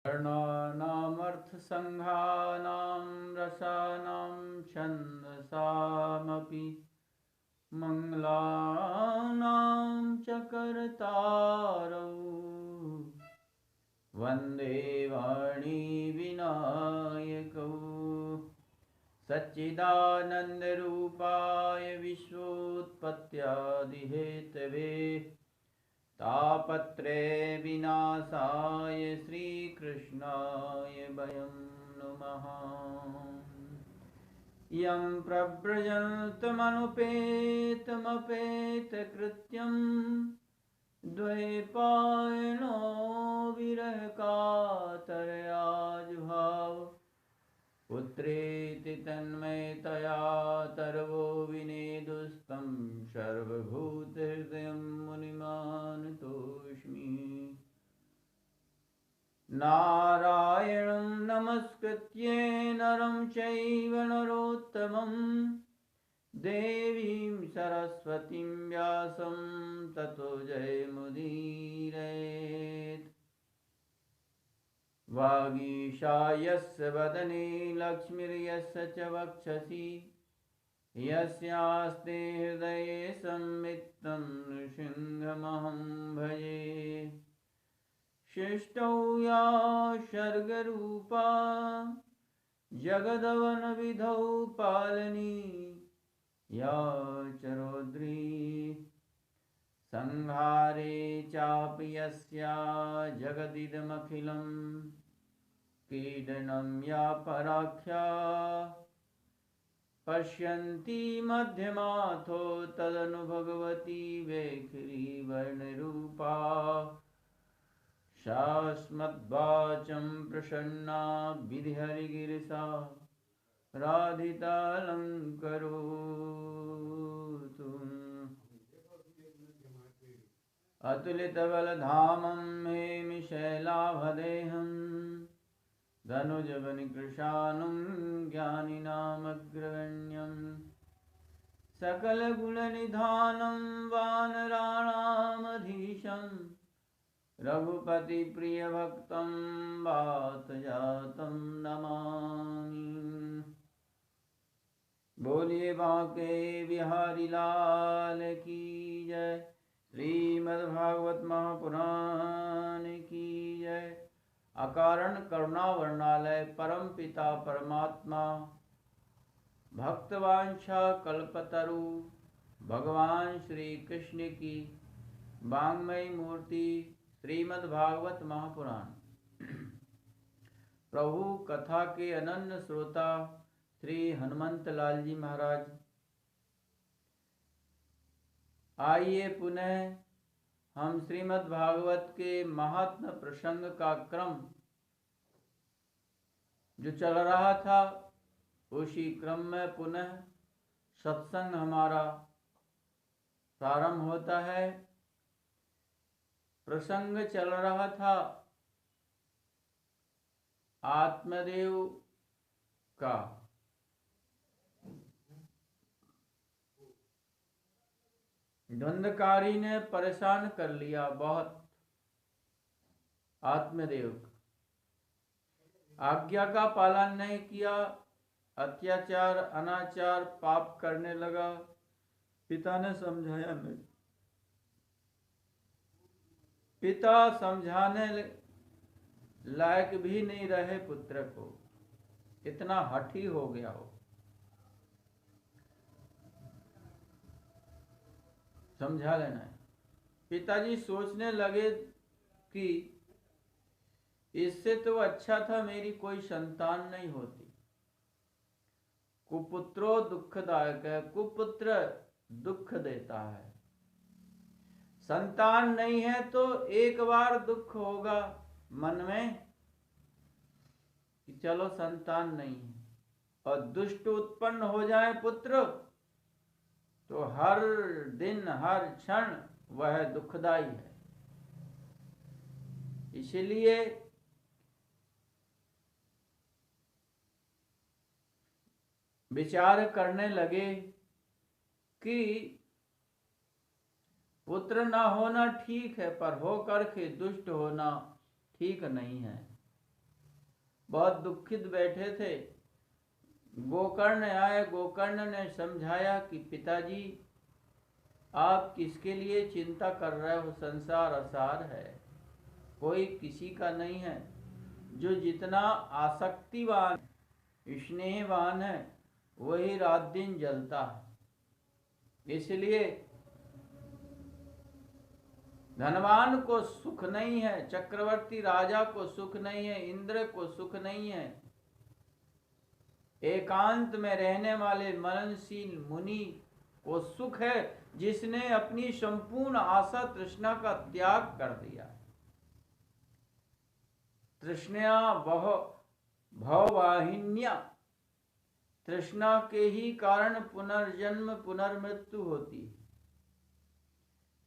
वर्णानामर्थसङ्घानां रसानां छन्दसामपि मङ्गलानां च कर्तारौ वन्दे वाणीविनायकौ सच्चिदानन्दरूपाय विश्वोत्पत्त्यादिहेतवे तापत्रे विनाशाय श्रीकृष्णाय वयं नुमः। यं प्रव्रजन्तमनुपेतमपेतकृत्यं द्वैपायनो विरहकातरया जुहाव पुत्रेति तन्मयतया तर्वो विनेदुस्तं सर्वभूतहृदयं मुनिमानतोऽस्मि। नारायणं नमस्कृत्य नरं चैव नरोत्तमं देवीं सरस्वतीं व्यासं ततो जयमुदीरयेत्। वागीशायस्य वदने लक्ष्मीर्यस्य च वक्षसि यस्यास्ते हृदये संवित्तं नृसिंहमहं भजे। शिष्टौ या सर्गरूपा जगदवनविधौ पालनी या च रौद्री संहारे चापि यस्या जगदिदमखिलं पीडनं या पराख्या पश्यन्ति मध्यमाथो तदनु भगवती वैखरी वर्णरूपा शास्मद्वाचं प्रसन्ना विधिहरिगिरिसा राधितालङ्करोतु। अतुलितबलधामं हेमिशैलाभदेहं धनुजवनिकृशानुं ज्ञानिनामग्रगण्यं सकलगुणनिधानं वानराणामधीशं रघुपतिप्रियभक्तं वातजातं नमामि। बोलिए बांके बिहारी लाल की जय। श्रीमद्भागवत महापुराण की जय। अकारण करुणा वर्णालय परम पिता परमात्मा भक्तवांछा कल्पतरु भगवान श्री कृष्ण की वाङ्मयी मूर्ति श्रीमद्भागवत महापुराण। प्रभु कथा के अनन्य श्रोता श्री हनुमंत लाल जी महाराज, आइए पुनः हम श्रीमद् भागवत के महात्म प्रसंग का क्रम जो चल रहा था उसी क्रम में पुनः सत्संग हमारा प्रारंभ होता है। प्रसंग चल रहा था आत्मदेव का। धुंधकारी ने परेशान कर लिया बहुत आत्मदेव का। आज्ञा का पालन नहीं किया, अत्याचार अनाचार पाप करने लगा। पिता ने समझाया नहीं, पिता समझाने लायक भी नहीं रहे पुत्र को, इतना हठी हो गया हो। समझा लेना है। पिताजी सोचने लगे कि इससे तो अच्छा था मेरी कोई संतान नहीं होती। कुपुत्रो दुखदायक है, कुपुत्र दुख देता है। संतान नहीं है तो एक बार दुख होगा मन में कि चलो संतान नहीं है, और दुष्ट उत्पन्न हो जाए पुत्र तो हर दिन हर क्षण वह दुखदाई है। इसलिए विचार करने लगे कि पुत्र न होना ठीक है, पर हो करके दुष्ट होना ठीक नहीं है। बहुत दुखित बैठे थे। गोकर्ण आए। गोकर्ण ने समझाया कि पिताजी, आप किसके लिए चिंता कर रहे हो? संसार असार है, कोई किसी का नहीं है। जो जितना आसक्तिवान स्नेहवान है वही रात दिन जलता है। इसलिए धनवान को सुख नहीं है, चक्रवर्ती राजा को सुख नहीं है, इंद्र को सुख नहीं है। एकांत में रहने वाले मननशील मुनि को सुख है, जिसने अपनी संपूर्ण आशा तृष्णा का त्याग कर दिया। तृष्णा भववाहिन्या, तृष्णा के ही कारण पुनर्जन्म पुनर्मृत्यु होती है।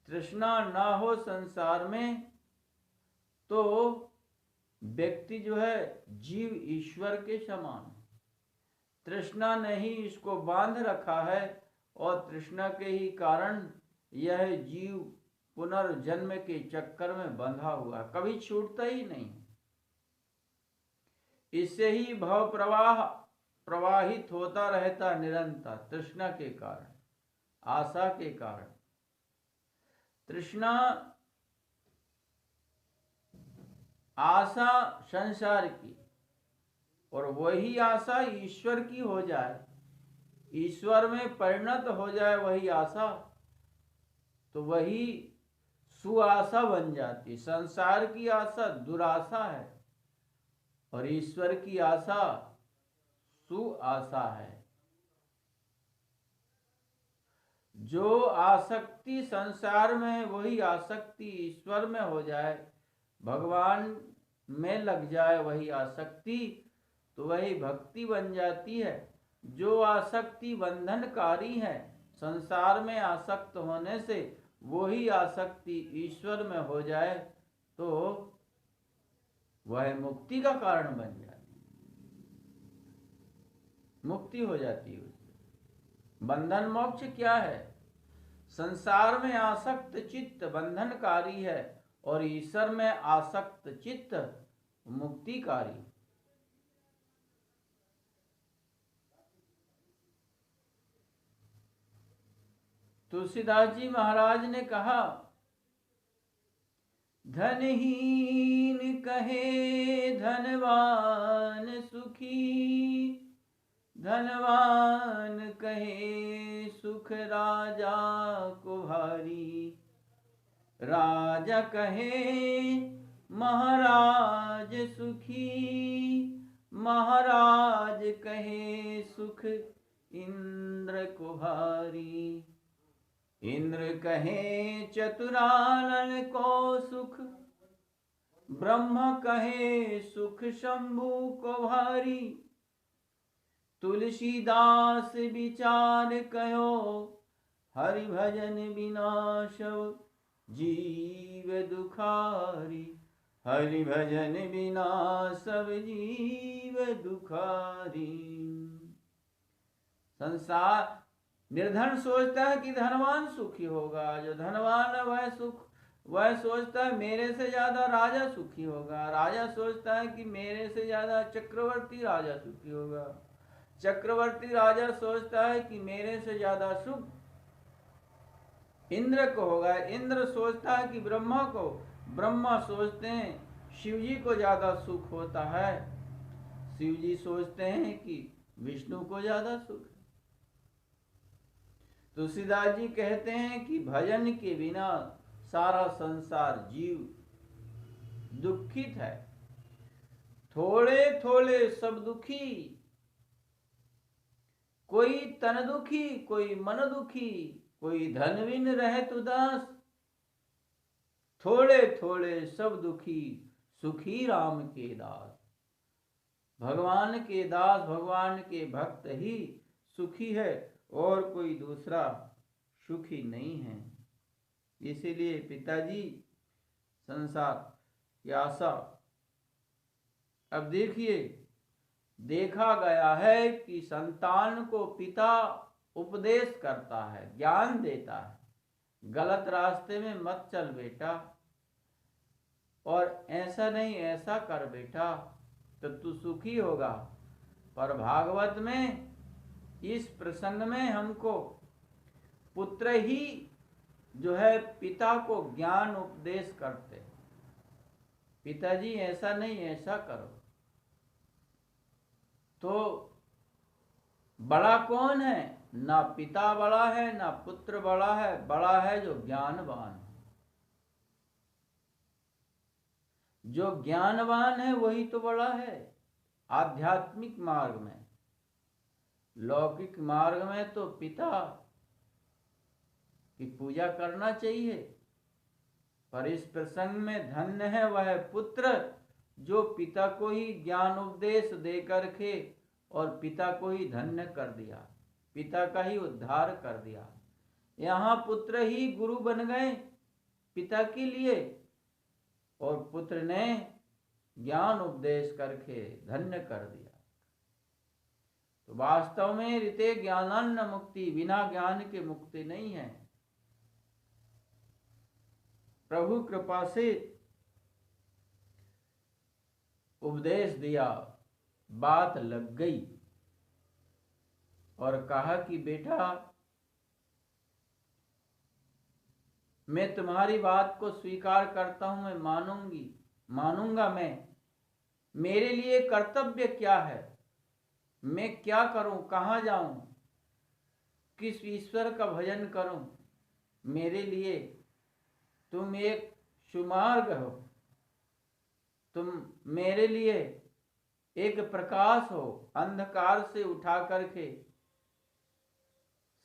तृष्णा ना हो संसार में तो व्यक्ति जो है जीव ईश्वर के समान। तृष्णा नहीं इसको बांध रखा है और तृष्णा के ही कारण यह जीव पुनर्जन्म के चक्कर में बंधा हुआ, कभी छूटता ही नहीं। इससे ही भव प्रवाह प्रवाहित होता रहता निरंतर, तृष्णा के कारण, आशा के कारण। तृष्णा आशा संसार की, और वही आशा ईश्वर की हो जाए, ईश्वर में परिणत हो जाए वही आशा, तो वही सुआशा बन जाती। संसार की आशा दुराशा है और ईश्वर की आशा सुआशा है। जो आसक्ति संसार में वही आसक्ति ईश्वर में हो जाए, भगवान में लग जाए वही आसक्ति, तो वही भक्ति बन जाती है। जो आसक्ति बंधनकारी है, संसार में आसक्त होने से वही आसक्ति ईश्वर में हो जाए तो वह मुक्ति का कारण बन जाती, मुक्ति हो जाती है उससे। बंधन मोक्ष क्या है? संसार में आसक्त चित्त बंधनकारी है और ईश्वर में आसक्त चित्त मुक्तिकारी। तुलसीदास जी महाराज ने कहा, धनहीन कहे धनवान सुखी, धनवान कहे सुख राजा को भारी, राजा कहे महाराज सुखी, महाराज कहे सुख इंद्र को भारी। इंद्र कहे चतुरानन को सुख, ब्रह्म कहे सुख शंभु को भारी। तुलसीदास विचार कहो, हरि भजन बिना सब जीव दुखारी, हरि भजन बिना सब जीव दुखारी। संसार निर्धन सोचता है कि धनवान सुखी होगा, जो धनवान है वह सोचता है मेरे से ज्यादा राजा सुखी होगा, राजा सोचता है कि मेरे से ज्यादा चक्रवर्ती राजा सुखी होगा, चक्रवर्ती राजा सोचता है कि मेरे से ज्यादा सुख इंद्र को होगा, इंद्र सोचता है कि ब्रह्मा को, ब्रह्मा सोचते हैं शिव जी को ज्यादा सुख होता है, शिव जी सोचते हैं कि विष्णु को ज्यादा सुख। तुलसीदास जी कहते हैं कि भजन के बिना सारा संसार जीव दुखित है। थोड़े थोड़े सब दुखी, कोई तन दुखी, कोई मन दुखी, कोई धन बिन रहत उदास। थोड़े थोड़े सब दुखी, सुखी राम के दास। भगवान के दास, भगवान के भक्त ही सुखी है और कोई दूसरा सुखी नहीं है। इसीलिए पिताजी संसार की आशा। अब देखिए, देखा गया है कि संतान को पिता उपदेश करता है, ज्ञान देता है, गलत रास्ते में मत चल बेटा, और ऐसा नहीं ऐसा कर बेटा, तो तू सुखी होगा। पर भागवत में इस प्रसंग में हमको पुत्र ही जो है पिता को ज्ञान उपदेश करते। पिताजी ऐसा नहीं, ऐसा करो। तो बड़ा कौन है? ना पिता बड़ा है, ना पुत्र बड़ा है, बड़ा है जो ज्ञानवान है। जो ज्ञानवान है वही तो बड़ा है आध्यात्मिक मार्ग में। लौकिक मार्ग में तो पिता की पूजा करना चाहिए, पर इस प्रसंग में धन्य है वह पुत्र जो पिता को ही ज्ञान उपदेश दे करके और पिता को ही धन्य कर दिया, पिता का ही उद्धार कर दिया। यहाँ पुत्र ही गुरु बन गए पिता के लिए, और पुत्र ने ज्ञान उपदेश करके धन्य कर दिया। तो वास्तव में ऋते ज्ञानान्न मुक्ति, बिना ज्ञान के मुक्ति नहीं है। प्रभु कृपा से उपदेश दिया, बात लग गई और कहा कि बेटा मैं तुम्हारी बात को स्वीकार करता हूं, मैं मानूंगा। मेरे लिए कर्तव्य क्या है? मैं क्या करूं, कहां जाऊं, किस ईश्वर का भजन करूं? मेरे लिए तुम एक सुमार्ग हो, तुम मेरे लिए एक प्रकाश हो, अंधकार से उठा करके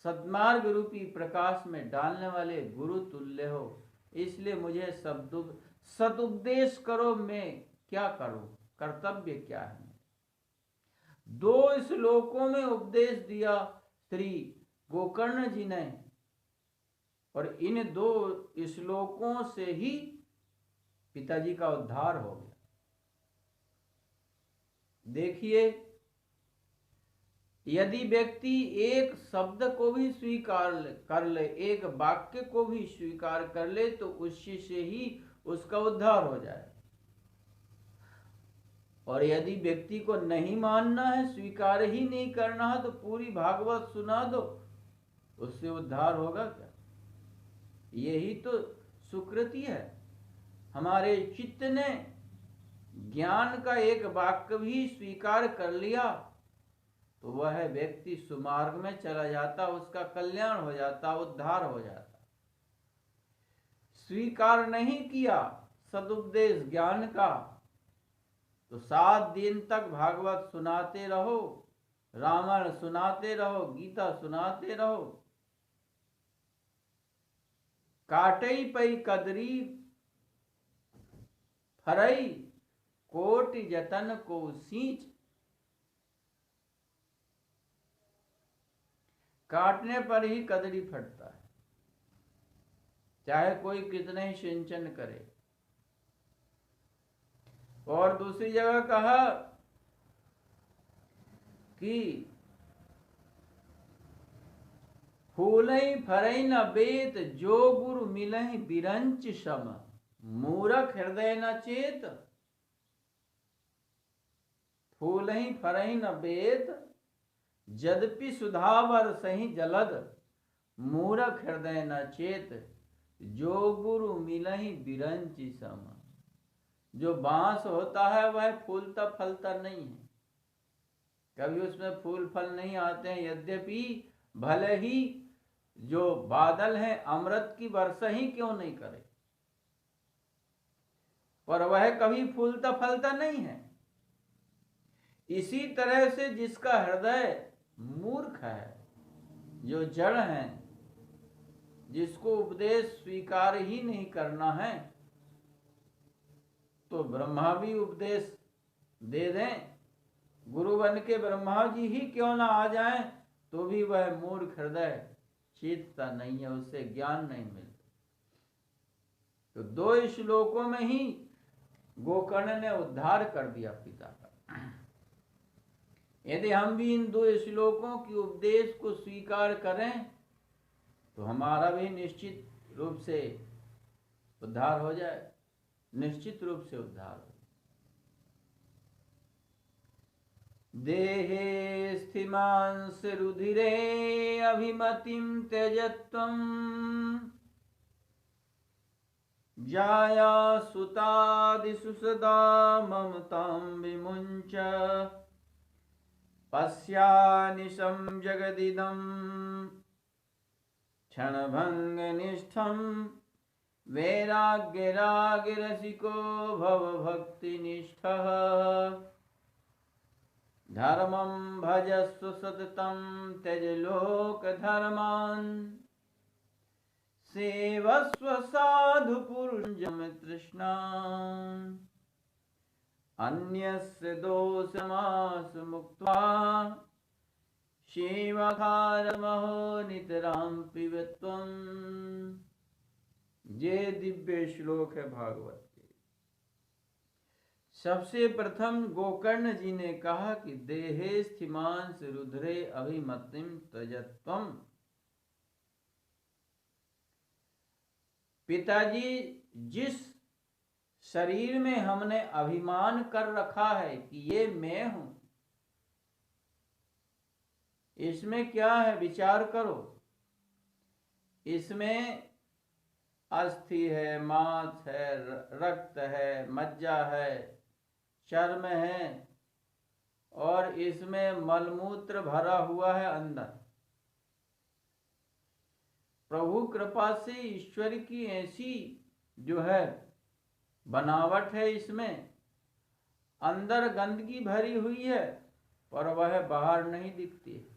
सद्मार्ग रूपी प्रकाश में डालने वाले गुरु तुल्य हो। इसलिए मुझे सदुपदेश करो, मैं क्या करूं, कर्तव्य क्या है? 2 श्लोकों में उपदेश दिया श्री गोकर्ण जी ने, और इन 2 श्लोकों से ही पिताजी का उद्धार हो गया। देखिए, यदि व्यक्ति एक शब्द को भी स्वीकार कर ले, एक वाक्य को भी स्वीकार कर ले, तो उसी से ही उसका उद्धार हो जाए। और यदि व्यक्ति को नहीं मानना है, स्वीकार ही नहीं करना है, तो पूरी भागवत सुना दो, उससे उद्धार होगा क्या? यही तो सुकृति है। हमारे चित्त ने ज्ञान का एक वाक्य भी स्वीकार कर लिया तो वह व्यक्ति सुमार्ग में चला जाता, उसका कल्याण हो जाता, उद्धार हो जाता। स्वीकार नहीं किया सदुपदेश ज्ञान का, तो 7 दिन तक भागवत सुनाते रहो, रामायण सुनाते रहो, गीता सुनाते रहो, काटई पई कदरी फरई कोटि जतन को सींच। काटने पर ही कदरी फटता है, चाहे कोई कितने ही सिंचन करे। और दूसरी जगह कहा कि फूलई फरई न बेत, जो गुरु मिलहि बिरंच सम, मूरख हृदय न चेत। फूलहि फरहि न बेत, यद्यपि सुधावर सही जलद, मूरख हृदय न चेत, जो गुरु मिलहि बिरंच सम। जो बांस होता है वह फूलता फलता नहीं है, कभी उसमें फूल फल नहीं आते हैं। यद्यपि भले ही जो बादल हैं अमृत की वर्षा ही क्यों नहीं करे, पर वह कभी फूलता फलता नहीं है। इसी तरह से जिसका हृदय मूर्ख है, जो जड़ है, जिसको उपदेश स्वीकार ही नहीं करना है, तो ब्रह्मा भी उपदेश दे दें, गुरु बन के ब्रह्मा जी ही क्यों ना आ जाएं, तो भी वह मूर्ख हृदय चेतता नहीं है, उससे ज्ञान नहीं मिलता। तो 2 श्लोकों में ही गोकर्ण ने उद्धार कर दिया पिता का। यदि हम भी इन 2 श्लोकों की उपदेश को स्वीकार करें तो हमारा भी निश्चित रूप से उद्धार हो जाए, निश्चित रूप से उद्धार हो। देहे स्थिमांस रुधिरे अभिमतिं त्यजत्वम् जाया सुतादिषु सदा ममतां विमुञ्च पश्यानिशं जगदिदं क्षणभङ्गनिष्ठं वैराग्यरागरसिको भवभक्तिनिष्ठः धर्मं भजस्व सततं त्यज लोकधर्मान् सेवस्व साधु पुरुषं तृष्णाम् अन्यस्य दोषमास मुक्त्वा शिवकारमहो नितरां पिबत्वम्। ये दिव्य श्लोक है भागवत के। सबसे प्रथम गोकर्ण जी ने कहा कि देहे स्थिमांस रुद्रे अभिमतिं त्यजत्वम्। पिताजी, जिस शरीर में हमने अभिमान कर रखा है कि ये मैं हूं, इसमें क्या है विचार करो। इसमें अस्थि है, मांस है, रक्त है, मज्जा है, चर्म है और इसमें मलमूत्र भरा हुआ है अंदर। प्रभु कृपा से ईश्वर की ऐसी जो है बनावट है, इसमें अंदर गंदगी भरी हुई है पर वह बाहर नहीं दिखती है।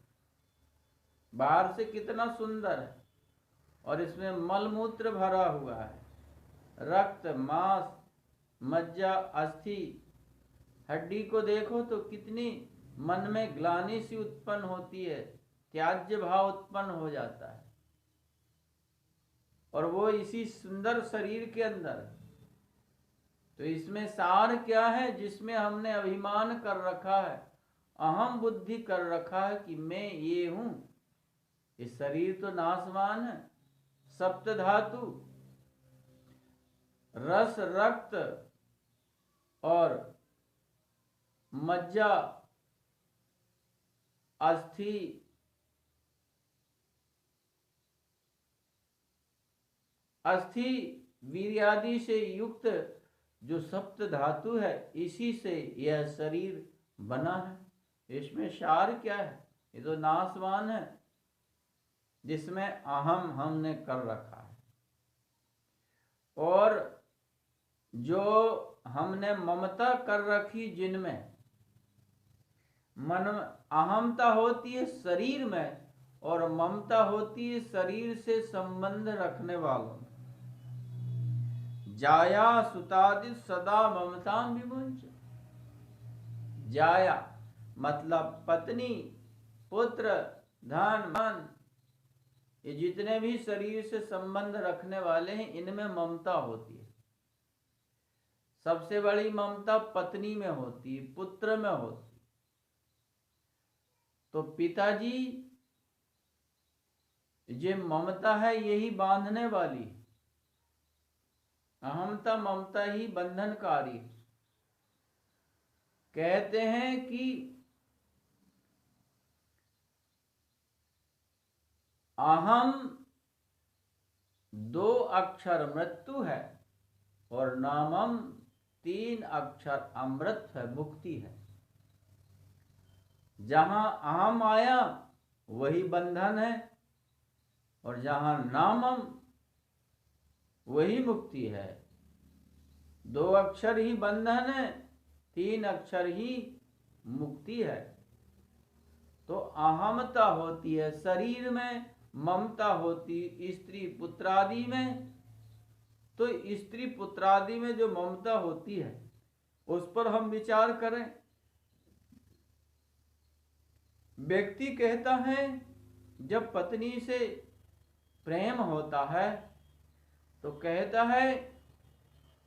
बाहर से कितना सुंदर है और इसमें मलमूत्र भरा हुआ है, रक्त, मांस, मज्जा, अस्थि। हड्डी को देखो तो कितनी मन में ग्लानि सी उत्पन्न होती है, त्याज्य भाव उत्पन्न हो जाता है। और वो इसी सुंदर शरीर के अंदर। तो इसमें सार क्या है? जिसमें हमने अभिमान कर रखा है, अहम बुद्धि कर रखा है कि मैं ये हूं। इस शरीर तो नाशवान है। सप्त धातु, रस, रक्त और मज्जा, अस्थि, वीर्यादि से युक्त जो सप्त धातु है, इसी से यह शरीर बना है। इसमें सार क्या है? ये तो नाशवान है, जिसमें अहम हमने कर रखा है। और जो हमने ममता कर रखी, जिनमें मन अहमता होती है शरीर में और ममता होती है शरीर से संबंध रखने वालों में। जाया सुतादि सदा ममता विमुंच। जाया मतलब पत्नी, पुत्र, धन, मन, ये जितने भी शरीर से संबंध रखने वाले हैं, इनमें ममता होती है। सबसे बड़ी ममता पत्नी में होती है, पुत्र में होती है। तो पिताजी, ये ममता है, यही बांधने वाली। अहमता ममता ही बंधनकारी। कहते हैं कि अहम 2 अक्षर मृत्यु है और नामम 3 अक्षर अमृत है, मुक्ति है। जहां अहम आया वही बंधन है और जहां नामम वही मुक्ति है। 2 अक्षर ही बंधन है, 3 अक्षर ही मुक्ति है। तो अहमता होती है शरीर में, ममता होती स्त्री पुत्रादि में। तो स्त्री पुत्रादि में जो ममता होती है, उस पर हम विचार करें। व्यक्ति कहता है, जब पत्नी से प्रेम होता है तो कहता है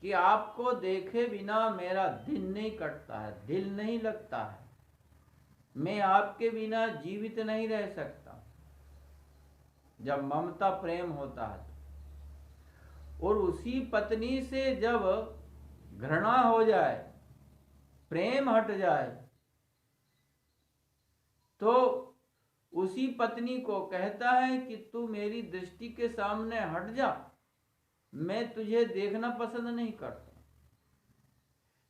कि आपको देखे बिना मेरा दिन नहीं कटता है, दिल नहीं लगता है, मैं आपके बिना जीवित नहीं रह सकता। जब ममता प्रेम होता है। और उसी पत्नी से जब घृणा हो जाए, प्रेम हट जाए, तो उसी पत्नी को कहता है कि तू मेरी दृष्टि के सामने हट जा, मैं तुझे देखना पसंद नहीं करता।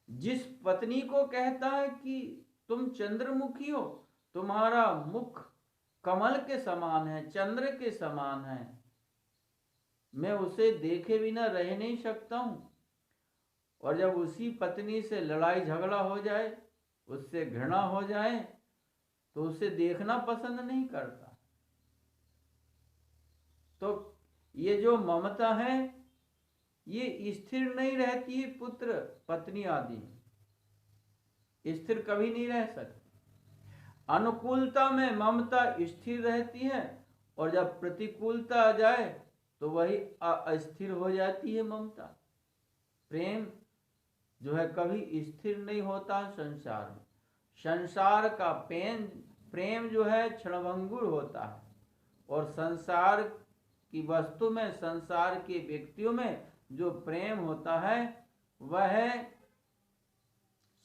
जिस पत्नी को कहता है कि तुम चंद्रमुखी हो, तुम्हारा मुख कमल के समान है, चंद्र के समान है, मैं उसे देखे बिना रह नहीं सकता हूं। और जब उसी पत्नी से लड़ाई झगड़ा हो जाए, उससे घृणा हो जाए, तो उसे देखना पसंद नहीं करता। तो ये जो ममता है ये स्थिर नहीं रहती है पुत्र पत्नी आदि में, स्थिर कभी नहीं रह सकती। अनुकूलता में ममता स्थिर रहती है और जब प्रतिकूलता आ जाए तो वही अस्थिर हो जाती है ममता। प्रेम जो है कभी स्थिर नहीं होता संसार में। संसार का प्रेम जो है क्षणभंगुर होता है, और संसार की वस्तु में, संसार के व्यक्तियों में जो प्रेम होता है वह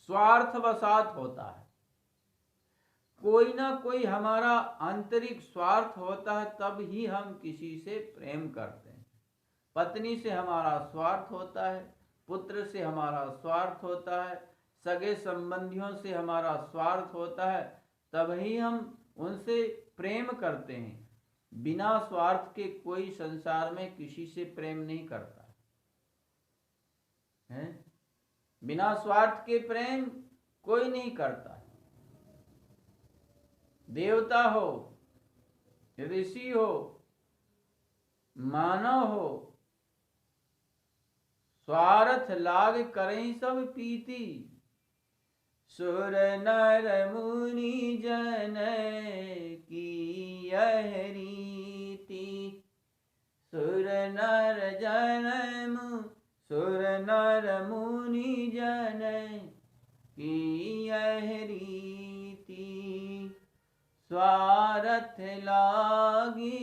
स्वार्थवशात होता है। कोई ना कोई हमारा आंतरिक स्वार्थ होता है, तब ही हम किसी से प्रेम करते हैं। पत्नी से हमारा स्वार्थ होता है, पुत्र से हमारा स्वार्थ होता है, सगे संबंधियों से हमारा स्वार्थ होता है, तभी हम उनसे प्रेम करते हैं। बिना स्वार्थ के कोई संसार में किसी से प्रेम नहीं करता है। बिना स्वार्थ के प्रेम कोई नहीं करता। देवता हो, ऋषि हो, मानव हो, स्वार्थ लाग करें सब पीति, सुर नर मुनि जन की यह रीति। सुर नर मुनि जन की यह रीति, स्वार्थ लागी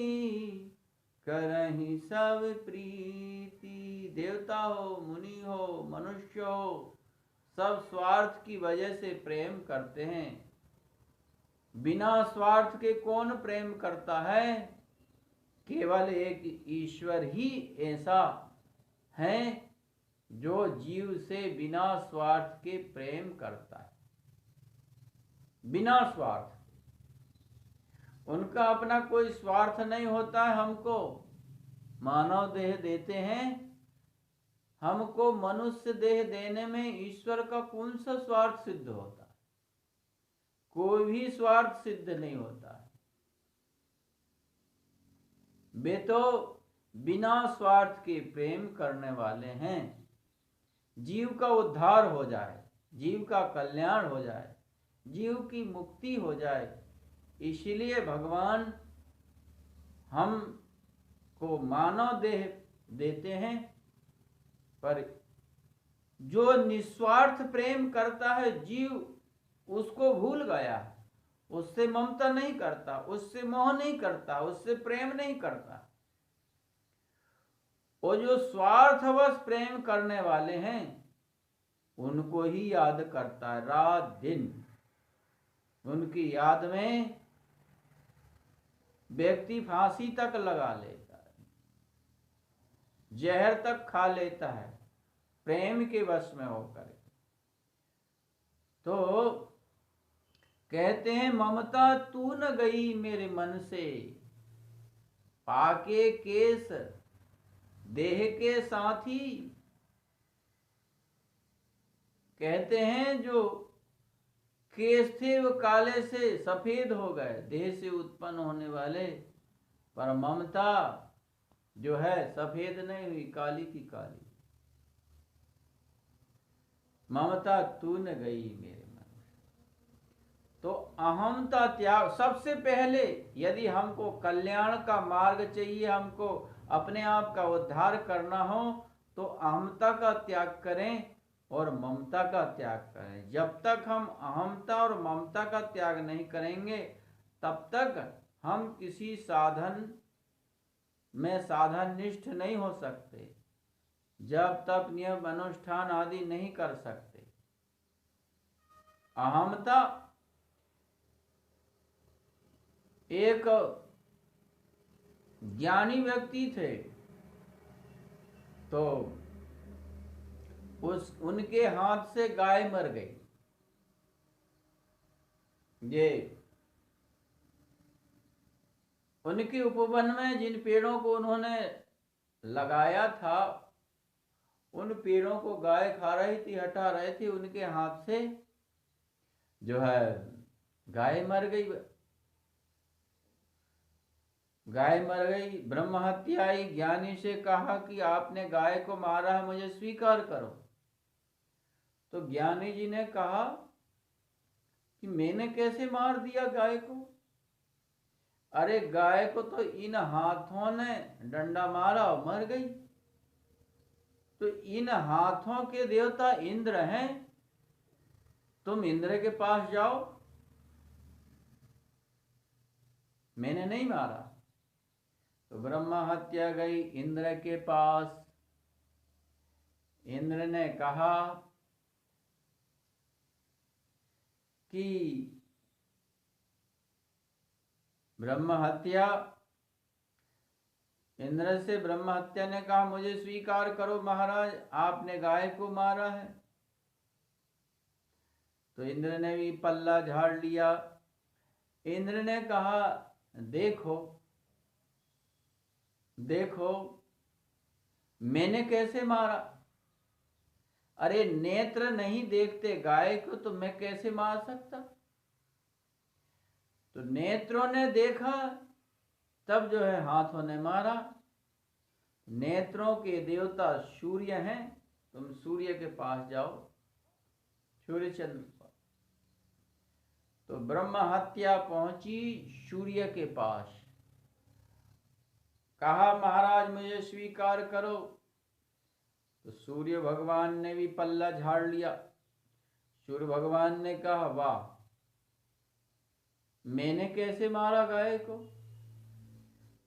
करहि सब प्रीति। देवता हो, मुनि हो, मनुष्य हो, सब स्वार्थ की वजह से प्रेम करते हैं। बिना स्वार्थ के कौन प्रेम करता है? केवल एक ईश्वर ही ऐसा है जो जीव से बिना स्वार्थ के प्रेम करता है। बिना स्वार्थ, उनका अपना कोई स्वार्थ नहीं होता है। हमको मानव देह देते हैं, हमको मनुष्य देह देने में ईश्वर का कौन सा स्वार्थ सिद्ध होता है? कोई भी स्वार्थ सिद्ध नहीं होता है। वे तो बिना स्वार्थ के प्रेम करने वाले हैं। जीव का उद्धार हो जाए, जीव का कल्याण हो जाए, जीव की मुक्ति हो जाए, इसलिए भगवान हम को मानव देह देते हैं। पर जो निस्वार्थ प्रेम करता है जीव, उसको भूल गया, उससे ममता नहीं करता, उससे मोह नहीं करता, उससे प्रेम नहीं करता। और जो स्वार्थवश प्रेम करने वाले हैं उनको ही याद करता है रात दिन। उनकी याद में व्यक्ति फांसी तक लगा लेता है, जहर तक खा लेता है प्रेम के वश में होकर। तो कहते हैं ममता तू न गई मेरे मन से, पाके केस देह के साथी। कहते हैं जो केस थे वो काले से सफेद हो गए, देह से उत्पन्न होने वाले, पर ममता जो है सफेद नहीं हुई, काली की काली। ममता तू न गई मेरे मन से। तो अहमता त्याग सबसे पहले। यदि हमको कल्याण का मार्ग चाहिए, हमको अपने आप का उद्धार करना हो, तो अहमता का त्याग करें और ममता का त्याग करें। जब तक हम अहमता और ममता का त्याग नहीं करेंगे तब तक हम किसी साधन में साधन निष्ठ नहीं हो सकते, जब तक नियम अनुष्ठान आदि नहीं कर सकते। अहमता एक ज्ञानी व्यक्ति थे, तो उनके हाथ से गाय मर गई। ये उनके उपवन में जिन पेड़ों को उन्होंने लगाया था, उन पेड़ों को गाय खा रही थी, हटा रहे थे, उनके हाथ से जो है गाय मर गई। गाय मर गई, ब्रह्म हत्या आई। ज्ञानी से कहा कि आपने गाय को मारा है, मुझे स्वीकार करो। तो ज्ञानी जी ने कहा कि मैंने कैसे मार दिया गाय को? अरे गाय को तो इन हाथों ने डंडा मारा और मर गई। तो इन हाथों के देवता इंद्र हैं, तुम इंद्र के पास जाओ, मैंने नहीं मारा। तो ब्रह्मा हत्या गई इंद्र के पास। इंद्र ने कहा कि ब्रह्म हत्या, इंद्र से ब्रह्म हत्या ने कहा मुझे स्वीकार करो महाराज, आपने गाय को मारा है। तो इंद्र ने भी पल्ला झाड़ लिया। इंद्र ने कहा देखो देखो मैंने कैसे मारा। अरे नेत्र नहीं देखते गाय को तो मैं कैसे मार सकता? तो नेत्रों ने देखा, तब जो है हाथों ने मारा। नेत्रों के देवता सूर्य हैं, तुम सूर्य के पास जाओ, सूर्य चंद्र के पास। तो ब्रह्म हत्या पहुंची सूर्य के पास, कहा महाराज मुझे स्वीकार करो। तो सूर्य भगवान ने भी पल्ला झाड़ लिया। सूर्य भगवान ने कहा वाह, मैंने कैसे मारा गाय को?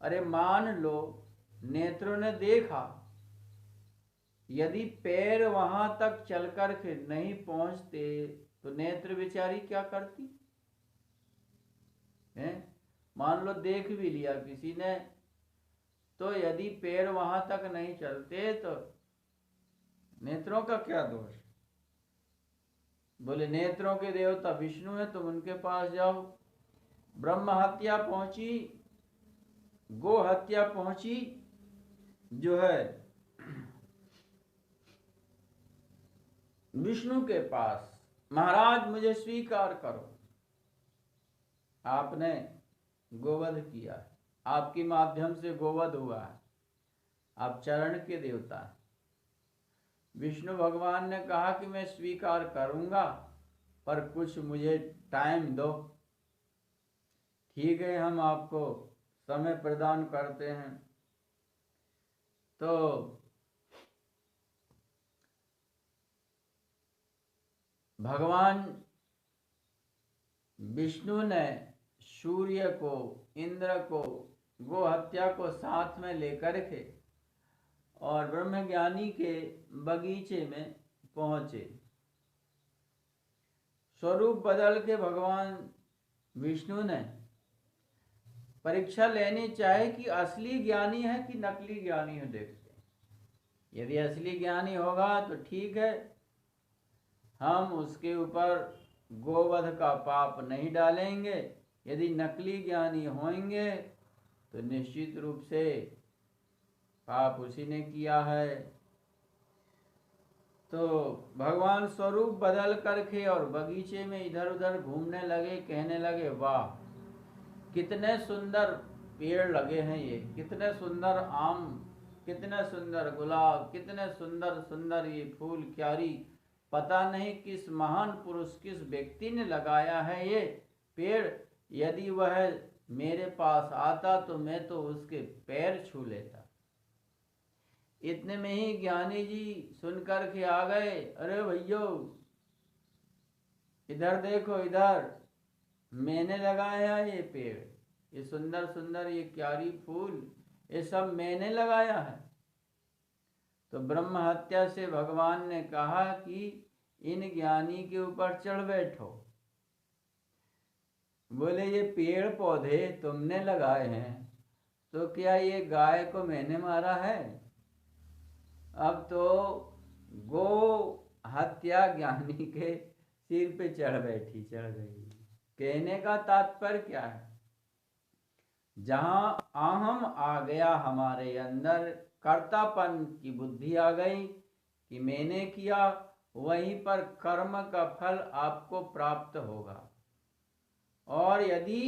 अरे मान लो नेत्रों ने देखा, यदि पैर वहां तक चल कर के नहीं पहुंचते तो नेत्र बेचारी क्या करती है? मान लो देख भी लिया किसी ने, तो यदि पैर वहां तक नहीं चलते तो नेत्रों का क्या दोष? बोले नेत्रों के देवता विष्णु है, तुम उनके पास जाओ। ब्रह्म हत्या पहुंची, गो हत्या पहुंची, जो है विष्णु के पास, महाराज मुझे स्वीकार करो, आपने गोवध किया है, आपके माध्यम से गोवध हुआ है, आप चरण के देवता हैं। विष्णु भगवान ने कहा कि मैं स्वीकार करूंगा, पर कुछ मुझे टाइम दो। ठीक है, हम आपको समय प्रदान करते हैं। तो भगवान विष्णु ने सूर्य को, इंद्र को, गो हत्या को साथ में लेकर के और ब्रह्मज्ञानी के बगीचे में पहुंचे। स्वरूप बदल के भगवान विष्णु ने परीक्षा लेनी चाहे कि असली ज्ञानी है कि नकली ज्ञानी है, देखते हैं। यदि असली ज्ञानी होगा तो ठीक है, हम उसके ऊपर गोवध का पाप नहीं डालेंगे। यदि नकली ज्ञानी होंगे तो निश्चित रूप से पाप उसी ने किया है। तो भगवान स्वरूप बदल करके और बगीचे में इधर उधर घूमने लगे, कहने लगे वाह कितने सुंदर पेड़ लगे हैं, ये कितने सुंदर आम, कितने सुंदर गुलाब, कितने सुंदर सुंदर ये फूल क्यारी। पता नहीं किस महान पुरुष, किस व्यक्ति ने लगाया है ये पेड़। यदि वह मेरे पास आता तो मैं तो उसके पैर छू लेता। इतने में ही ज्ञानी जी सुनकर के आ गए, अरे भैया इधर देखो, इधर मैंने लगाया है ये पेड़, ये सुंदर सुंदर ये क्यारी फूल, ये सब मैंने लगाया है। तो ब्रह्म हत्या से भगवान ने कहा कि इन ज्ञानी के ऊपर चढ़ बैठो। बोले ये पेड़ पौधे तुमने लगाए हैं, तो क्या ये गाय को मैंने मारा है? अब तो गो हत्या ज्ञानी के सिर पे चढ़ गई। कहने का तात्पर्य क्या है? जहां अहम आ गया हमारे अंदर, कर्तापन की बुद्धि आ गई कि मैंने किया, वहीं पर कर्म का फल आपको प्राप्त होगा। और यदि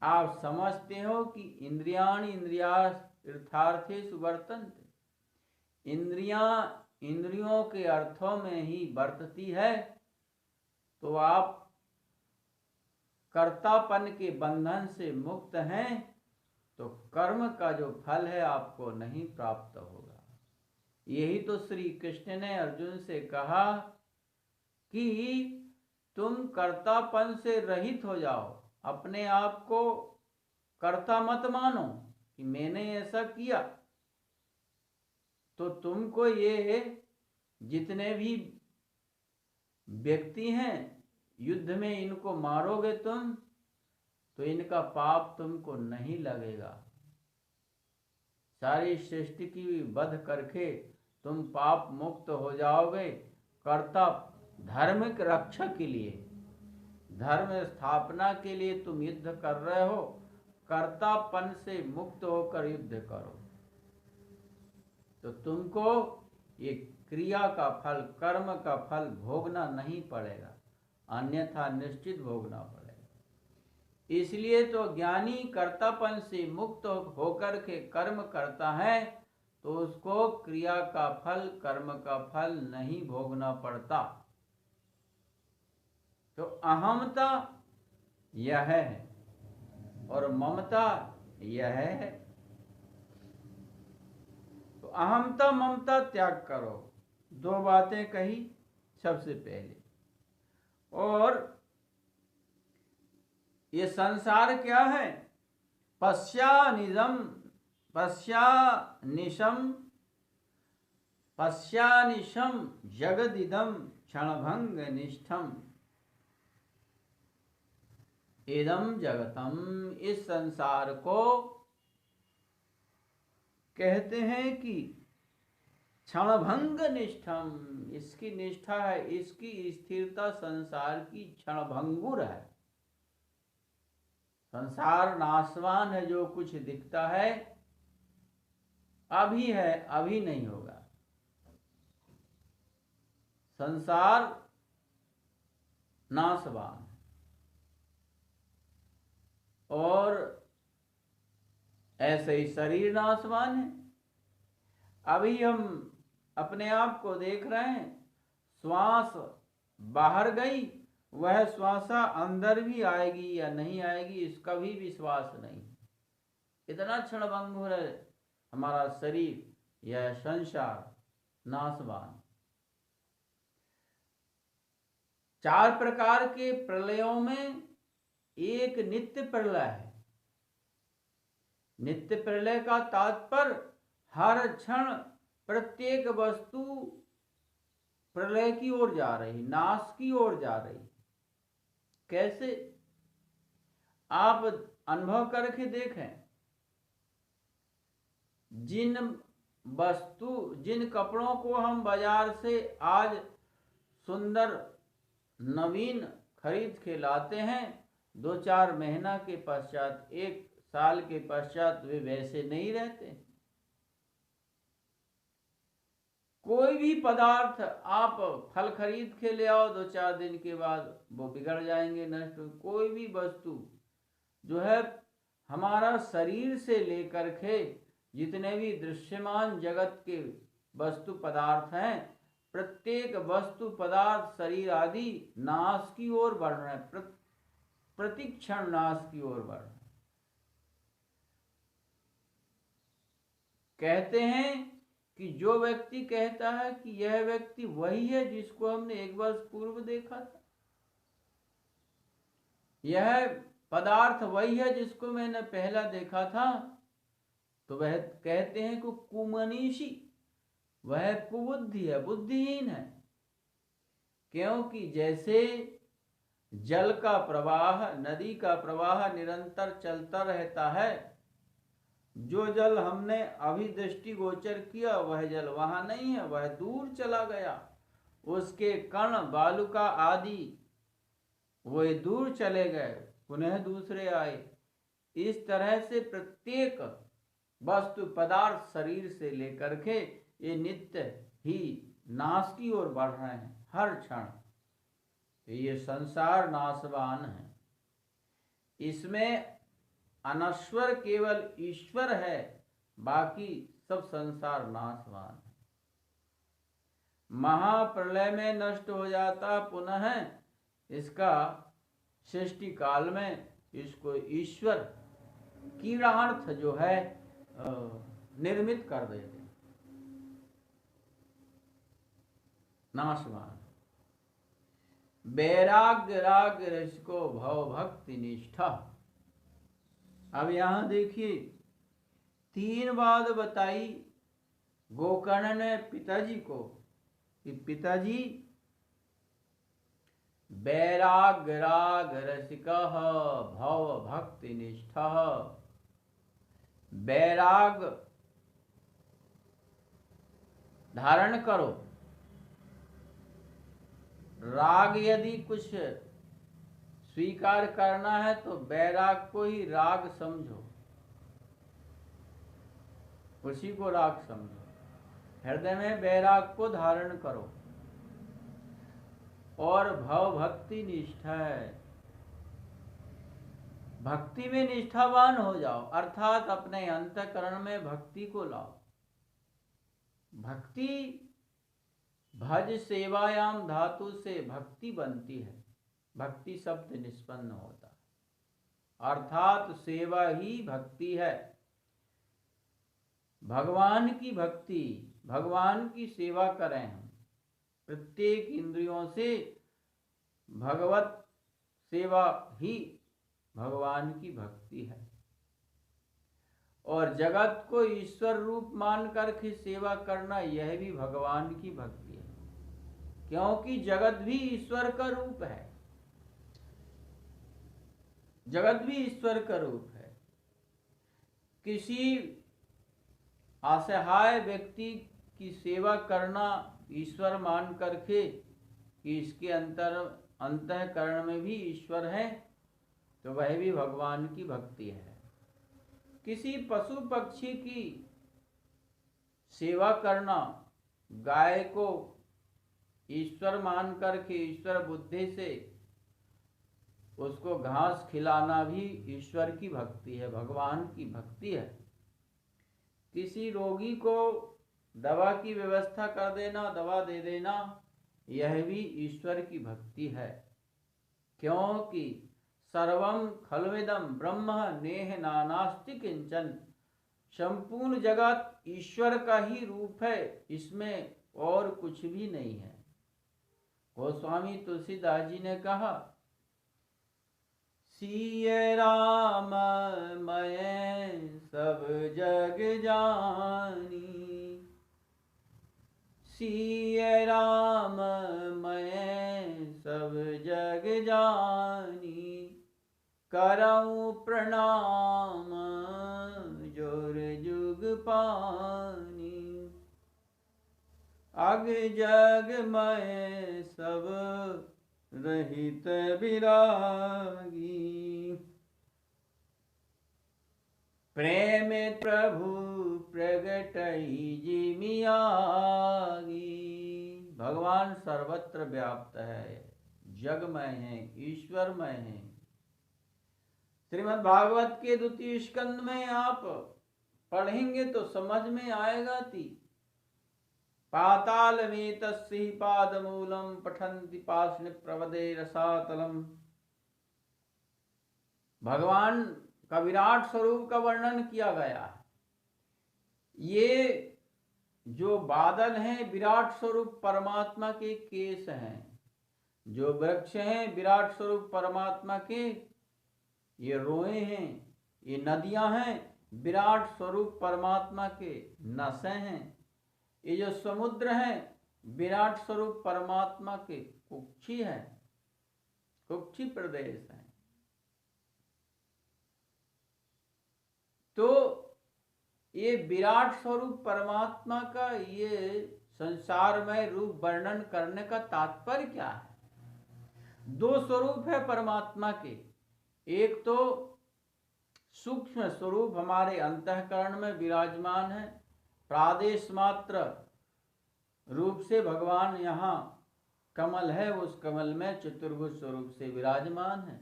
आप समझते हो कि इंद्रियाणि इंद्रियार्थेषु वर्तन्ते, इंद्रियां इंद्रियों के अर्थों में ही बरतती है, तो आप कर्तापन के बंधन से मुक्त हैं, तो कर्म का जो फल है आपको नहीं प्राप्त होगा। यही तो श्री कृष्ण ने अर्जुन से कहा कि तुम कर्तापन से रहित हो जाओ, अपने आप को कर्ता मत मानो कि मैंने ऐसा किया। तो तुमको ये जितने भी व्यक्ति हैं, युद्ध में इनको मारोगे तुम, तो इनका पाप तुमको नहीं लगेगा। सारी सृष्टि की वध करके तुम पाप मुक्त हो जाओगे। कर्ता धर्म की रक्षा के लिए, धर्म स्थापना के लिए तुम युद्ध कर रहे हो, कर्तापन से मुक्त होकर युद्ध करो, तो तुमको ये क्रिया का फल, कर्म का फल भोगना नहीं पड़ेगा, अन्यथा निश्चित भोगना पड़ेगा। इसलिए तो ज्ञानी कर्तापन से मुक्त होकर के कर्म करता है, तो उसको क्रिया का फल, कर्म का फल नहीं भोगना पड़ता। तो अहमता यह है और ममता यह है। तो अहमता ममता त्याग करो। दो बातें कही सबसे पहले। और ये संसार क्या है? पश्यानिशम जगदिदम क्षणभंग निष्ठम इदम जगतम। इस संसार को कहते हैं कि क्षणभंग निष्ठम, इसकी निष्ठा है, इसकी स्थिरता संसार की क्षणभंगुर है। संसार नाशवान है, जो कुछ दिखता है अभी है, अभी नहीं होगा। संसार नाशवान और ऐसे ही शरीर नाशवान है। अभी हम अपने आप को देख रहे हैं, श्वास बाहर गई, वह श्वासा अंदर भी आएगी या नहीं आएगी इसका भी विश्वास नहीं। इतना क्षणभंगुर है हमारा शरीर, यह संसार नाशवान। 4 प्रकार के प्रलयों में एक नित्य प्रलय है। नित्य प्रलय का तात्पर्य हर क्षण प्रत्येक वस्तु प्रलय की ओर जा रही, नाश की ओर जा रही। कैसे? आप अनुभव करके देखें, जिन कपड़ों को हम बाजार से आज सुंदर नवीन खरीद के लाते हैं, 2-4 महीना के पश्चात, 1 साल के पश्चात वे वैसे नहीं रहते। कोई भी पदार्थ आप फल खरीद के ले आओ, 2-4 दिन के बाद वो बिगड़ जाएंगे, नष्ट। कोई भी वस्तु जो है, हमारा शरीर से लेकर के जितने भी दृश्यमान जगत के वस्तु पदार्थ हैं, प्रत्येक वस्तु पदार्थ शरीर आदि नाश की ओर बढ़ रहे हैं, प्रतिक्षण नाश की ओर बढ़ रहे हैं। कहते हैं कि जो व्यक्ति कहता है कि यह व्यक्ति वही है जिसको हमने 1 वर्ष पूर्व देखा था, यह पदार्थ वही है जिसको मैंने पहला देखा था, तो वह कहते हैं कि कुमनीषी, वह कुबुद्धि है, बुद्धिहीन है। क्योंकि जैसे जल का प्रवाह, नदी का प्रवाह निरंतर चलता रहता है। जो जल हमने अभी दृष्टिगोचर किया वह जल वहां नहीं है, वह दूर चला गया। उसके कण, बालुका आदि वो दूर चले गए, पुनः दूसरे आए। इस तरह से प्रत्येक वस्तु पदार्थ शरीर से लेकर के ये नित्य ही नाश की ओर बढ़ रहे हैं हर क्षण। ये संसार नाशवान है, इसमें अनश्वर केवल ईश्वर है, बाकी सब संसार नाशवान है। महाप्रलय में नष्ट हो जाता पुनः इसका सृष्टि काल में इसको ईश्वर कीड़ार्थ जो है निर्मित कर देते, नाशवान। वैराग्य राग रसिको भव भक्ति निष्ठा। अब यहां देखिए 3 बात बताई गोकर्ण ने पिताजी को कि पिताजी वैराग्य राग रसिका भव भक्ति निष्ठा। वैराग धारण करो, राग यदि कुछ स्वीकार करना है तो वैराग को ही राग समझो, उसी को राग समझो। हृदय में वैराग को धारण करो और भव भक्ति निष्ठा है, भक्ति में निष्ठावान हो जाओ, अर्थात अपने अंतःकरण में भक्ति को लाओ। भक्ति भज सेवायाम धातु से भक्ति बनती है, भक्ति शब्द निष्पन्न होता है, अर्थात सेवा ही भक्ति है। भगवान की भक्ति, भगवान की सेवा करें हम, प्रत्येक इंद्रियों से भगवत सेवा ही भगवान की भक्ति है। और जगत को ईश्वर रूप मान करके सेवा करना यह भी भगवान की भक्ति है, क्योंकि जगत भी ईश्वर का रूप है, जगत भी ईश्वर का रूप है। किसी असहाय व्यक्ति की सेवा करना ईश्वर मान करके कि इसके अंतःकरण में भी ईश्वर है, तो वह भी भगवान की भक्ति है। किसी पशु पक्षी की सेवा करना, गाय को ईश्वर मान करके ईश्वर बुद्धि से उसको घास खिलाना भी ईश्वर की भक्ति है, भगवान की भक्ति है। किसी रोगी को दवा की व्यवस्था कर देना, दवा दे देना, यह भी ईश्वर की भक्ति है, क्योंकि सर्वम खल्विदम ब्रह्म नेह नानास्ति किंचन। संपूर्ण जगत ईश्वर का ही रूप है, इसमें और कुछ भी नहीं है। गोस्वामी तुलसीदास जी ने कहा, सिय राम मैं सब जग जानी, सिय राम मैं सब जग जानी, करऊं प्रणाम जोर जुग पानी, अग जग मैं सब रहित विरागी, प्रेम प्रभु प्रगटई जिमियागी। भगवान सर्वत्र व्याप्त है, जगमय है, ईश्वरमय है। श्रीमद् भागवत के 2 स्कंद में आप पढ़ेंगे तो समझ में आएगा कि पाताल में तस्हि पादमूलम पठन्ति पाषाण प्रवदे रसातलम। भगवान का विराट स्वरूप का वर्णन किया गया है। ये जो बादल हैं विराट स्वरूप परमात्मा के केश हैं, जो वृक्ष हैं विराट स्वरूप परमात्मा के ये रोए हैं, ये नदियां हैं विराट स्वरूप परमात्मा के नसें हैं, ये जो समुद्र हैं विराट स्वरूप परमात्मा के कुक्षी है। कुक्षी प्रदेश हैं। तो ये विराट स्वरूप परमात्मा का ये संसारमय रूप वर्णन करने का तात्पर्य क्या है? दो स्वरूप है परमात्मा के। एक तो सूक्ष्म स्वरूप हमारे अंतःकरण में विराजमान है, प्रादेश मात्र रूप से भगवान यहाँ कमल है, उस कमल में चतुर्भुज स्वरूप से विराजमान है,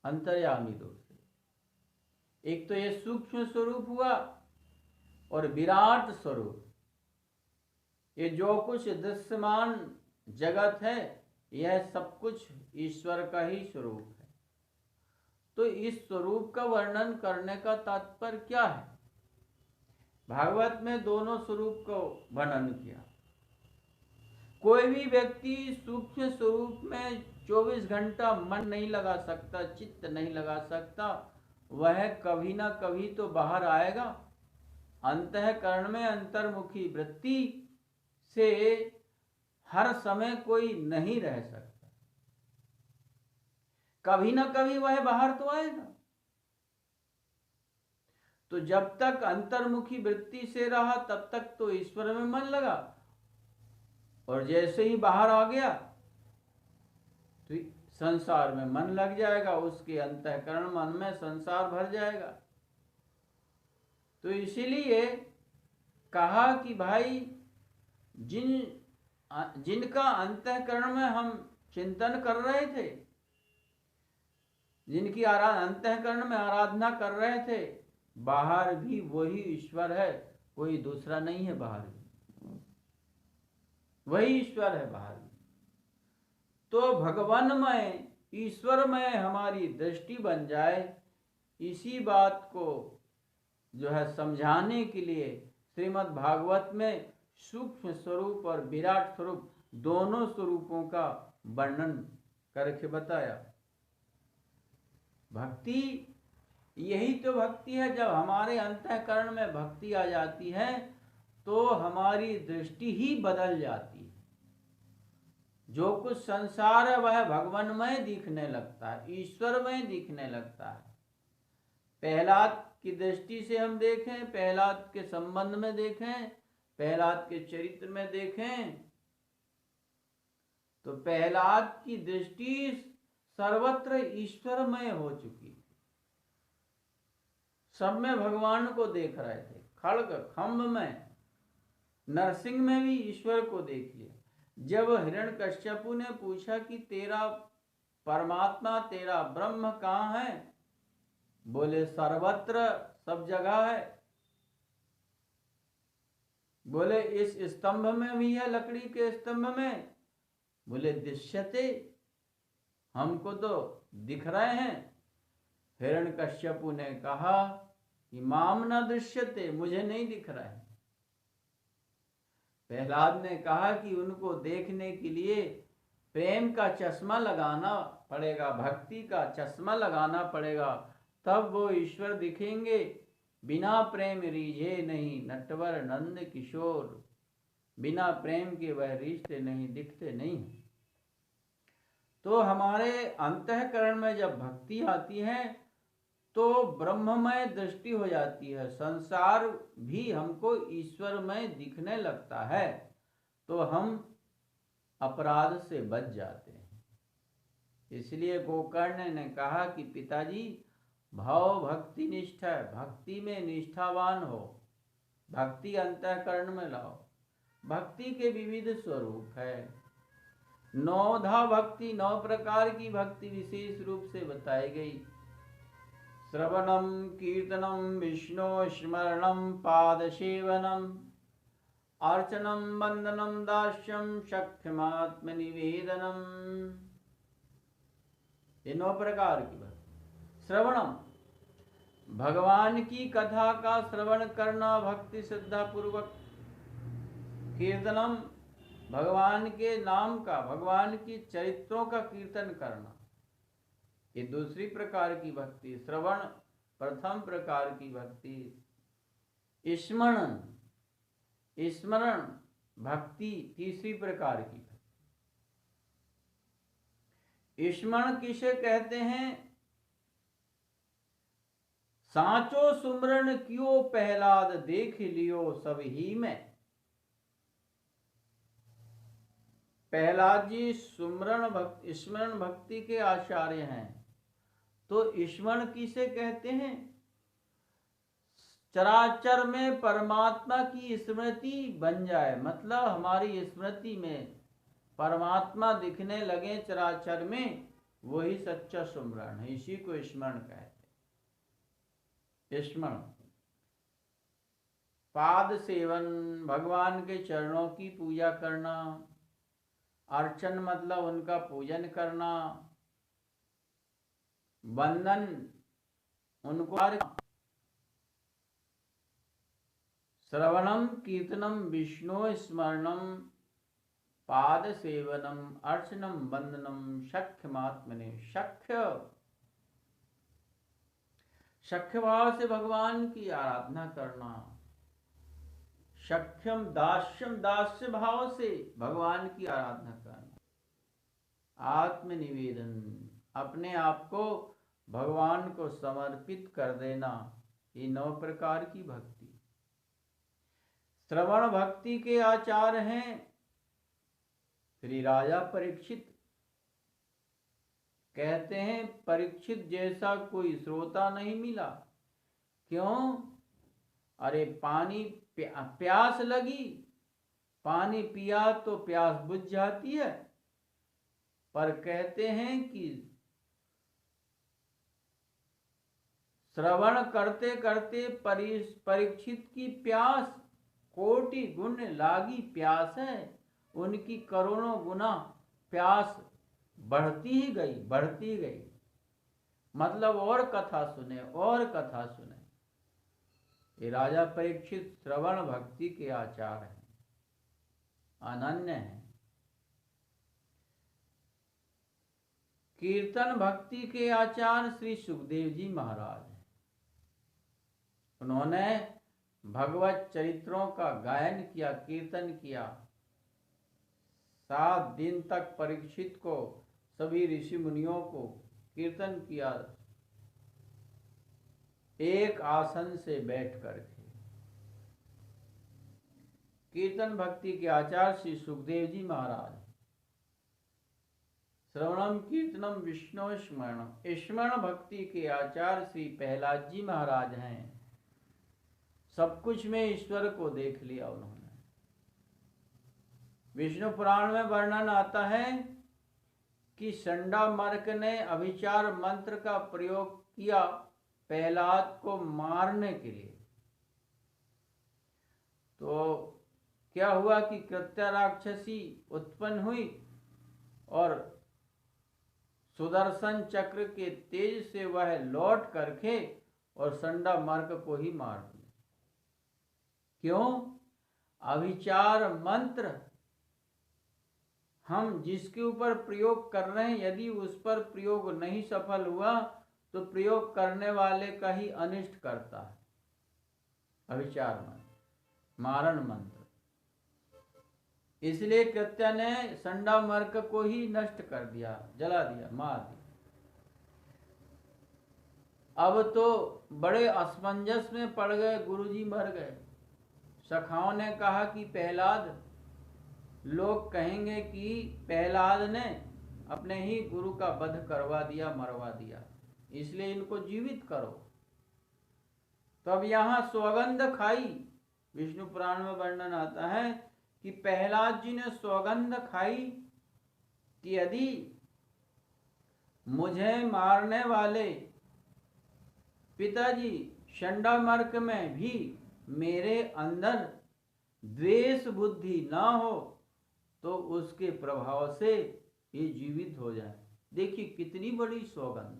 अंतर्यामी रूप से। एक तो ये सूक्ष्म स्वरूप हुआ, और विराट स्वरूप ये जो कुछ दृश्यमान जगत है यह सब कुछ ईश्वर का ही स्वरूप है। तो इस स्वरूप का वर्णन करने का तात्पर्य क्या है? भागवत में दोनों स्वरूप को वर्णन किया। कोई भी व्यक्ति सूक्ष्म स्वरूप में 24 घंटा मन नहीं लगा सकता, चित्त नहीं लगा सकता, वह कभी ना कभी तो बाहर आएगा। अंतःकरण में अंतर्मुखी वृत्ति से हर समय कोई नहीं रह सकता, कभी ना कभी वह बाहर तो आएगा। तो जब तक अंतर्मुखी वृत्ति से रहा तब तक तो ईश्वर में मन लगा, और जैसे ही बाहर आ गया तो संसार में मन लग जाएगा, उसके अंतःकरण मन में संसार भर जाएगा। तो इसीलिए कहा कि भाई जिनका अंतःकरण में हम चिंतन कर रहे थे, जिनकी अंतःकरण में आराधना कर रहे थे, बाहर भी वही ईश्वर है, कोई दूसरा नहीं है। बाहर भी वही ईश्वर है, बाहर भी। तो भगवानमय ईश्वरमय हमारी दृष्टि बन जाए, इसी बात को जो है समझाने के लिए श्रीमद् भागवत में सूक्ष्म स्वरूप और विराट स्वरूप दोनों स्वरूपों का वर्णन करके बताया। भक्ति, यही तो भक्ति है। जब हमारे अंतःकरण में भक्ति आ जाती है तो हमारी दृष्टि ही बदल जाती है। जो कुछ संसार है वह भगवानमय दिखने लगता है, ईश्वरमय दिखने लगता है। प्रहलाद की दृष्टि से हम देखें, प्रहलाद के संबंध में देखें, प्रहलाद के चरित्र में देखें, तो प्रहलाद की दृष्टि सर्वत्र ईश्वरमय हो चुकी थी। सब में भगवान को देख रहे थे। खड्ग खम्भ में, नरसिंह में भी ईश्वर को देख लिया। जब हिरण्यकश्यपु ने पूछा कि तेरा परमात्मा, तेरा ब्रह्म कहाँ है, बोले सर्वत्र, सब जगह है। बोले इस स्तंभ में भी है, लकड़ी के स्तंभ में, बोले दृश्यते, हमको तो दिख रहे हैं। हिरण्यकश्यपु ने कहा कि माम न दृश्यते, मुझे नहीं दिख रहा है। प्रहलाद ने कहा कि उनको देखने के लिए प्रेम का चश्मा लगाना पड़ेगा, भक्ति का चश्मा लगाना पड़ेगा, तब वो ईश्वर दिखेंगे। बिना प्रेम रीझे नहीं नटवर नंद किशोर, बिना प्रेम के वह रिश्ते नहीं, दिखते नहीं। तो हमारे अंतःकरण में जब भक्ति आती है तो ब्रह्ममय दृष्टि हो जाती है, संसार भी हमको ईश्वरमय दिखने लगता है, तो हम अपराध से बच जाते हैं। इसलिए गोकर्ण ने कहा कि पिताजी, भाव भक्ति निष्ठा है, भक्ति में निष्ठावान हो, भक्ति अंतःकरण में लाओ। भक्ति के विविध स्वरूप है। 9धा भक्ति, 9 प्रकार की भक्ति विशेष रूप से बताई गई। श्रवणम कीर्तनम विष्णु स्मरणम पादसेवनम अर्चनम वंदनम दास्यम सख्यमात्म निवेदनम, ये 9 प्रकार की भक्ति। श्रवणम, भगवान की कथा का श्रवण करना भक्ति श्रद्धा पूर्वक। कीर्तनम, भगवान के नाम का, भगवान की चरित्रों का कीर्तन करना, ये दूसरी प्रकार की भक्ति। श्रवण प्रथम प्रकार की भक्ति। स्मरण, स्मरण भक्ति तीसरी प्रकार की। स्मरण किसे कहते हैं? सांचो सुमरण क्यों पहलाद देख लियो सब ही में। प्रहलाद जी स्मरण भक्ति के आचार्य हैं। तो स्मरण किसे कहते हैं? चराचर में परमात्मा की स्मृति बन जाए, मतलब हमारी स्मृति में परमात्मा दिखने लगे चराचर में, वही सच्चा सुमरण है। इसी को स्मरण कहते हैं। स्मरण पाद सेवन, भगवान के चरणों की पूजा करना। अर्चन मतलब उनका पूजन करना। वंदन उनको। श्रवणम कीर्तनम विष्णु स्मरणम पाद सेवनम अर्चनम वंदनम सख्यमात्मने। सख्य भाव से भगवान की आराधना करना। सख्यम दास्यम, दास्य भाव से भगवान की आराधना करना। आत्मनिवेदन, अपने आप को भगवान को समर्पित कर देना। ये 9 प्रकार की भक्ति। श्रवण भक्ति के आचार्य हैं श्री राजा परीक्षित। कहते हैं परीक्षित जैसा कोई श्रोता नहीं मिला। क्यों? अरे पानी प्यास लगी, पानी पिया तो प्यास बुझ जाती है, पर कहते हैं कि श्रवण करते करते परीक्षित की प्यास कोटि गुण लागी प्यास है। उनकी करोड़ों गुना प्यास बढ़ती ही गई। मतलब और कथा सुने, और कथा सुने। ये राजा परीक्षित श्रवण भक्ति के आचार्य हैं, अनन्य हैं। कीर्तन भक्ति के आचार्य श्री सुखदेव जी महाराज हैं। उन्होंने भगवत चरित्रों का गायन किया, कीर्तन किया। 7 दिन तक परीक्षित को, सभी ऋषि मुनियों को कीर्तन किया, एक आसन से बैठ करके। कीर्तन भक्ति के आचार्य श्री सुखदेव जी महाराज। श्रवणम कीर्तनम विष्णु स्मरणम, स्मरण भक्ति के आचार्य श्री प्रहलाद जी महाराज हैं। सब कुछ में ईश्वर को देख लिया उन्होंने। विष्णु पुराण में वर्णन आता है कि चंडामर्क ने अभिचार मंत्र का प्रयोग किया प्रहलाद को मारने के लिए। तो क्या हुआ कि कृत्या राक्षसी उत्पन्न हुई और सुदर्शन चक्र के तेज से वह लौट करके और चंडामर्क को ही मार दिया। क्यों? अभिचार मंत्र हम जिसके ऊपर प्रयोग कर रहे हैं, यदि उस पर प्रयोग नहीं सफल हुआ तो प्रयोग करने वाले का ही अनिष्ट करता है। अभिचार मंत्र, मारण मंत्र। इसलिए कृत्या ने चंडामर्क को ही नष्ट कर दिया, जला दिया, मार दिया। अब तो बड़े असमंजस में पड़ गए, गुरुजी मर गए। सखाओं ने कहा कि प्रहलाद, लोग कहेंगे कि प्रहलाद ने अपने ही गुरु का वध करवा दिया, मरवा दिया, इसलिए इनको जीवित करो। तो अब यहाँ सौगंध खाई। विष्णु पुराण में वर्णन आता है कि प्रहलाद जी ने सौगंध खाई कि यदि मुझे मारने वाले पिताजी चंडामर्क में भी मेरे अंदर द्वेष बुद्धि ना हो तो उसके प्रभाव से ये जीवित हो जाए। देखिए कितनी बड़ी सौगंध,